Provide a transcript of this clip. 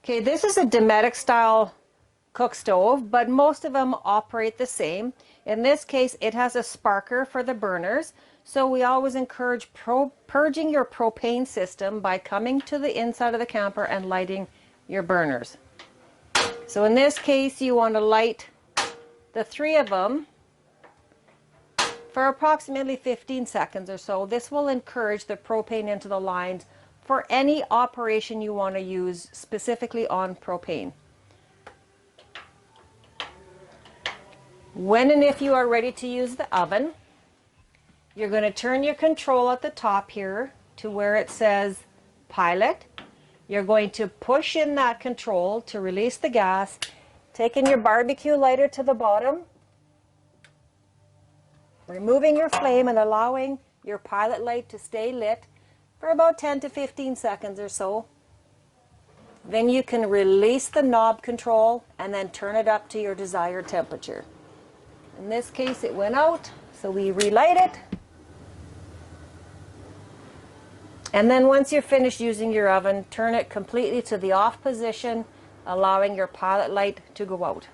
Okay, this is a Dometic style cook stove, but most of them operate the same. In this case, it has a sparker for the burners, so we always encourage purging your propane system by coming to the inside of the camper and lighting your burners. So in this case, you want to light the 3 of them for approximately 15 seconds or so. This will encourage the propane into the lines for any operation you want to use specifically on propane. When and if you are ready to use the oven, you're going to turn your control at the top here to where it says pilot. You're going to push in that control to release the gas, taking your barbecue lighter to the bottom, removing your flame and allowing your pilot light to stay lit for about 10 to 15 seconds or so. Then you can release the knob control and then turn it up to your desired temperature. In this case, it went out, so we relight it. And then once you're finished using your oven, turn it completely to the off position, allowing your pilot light to go out.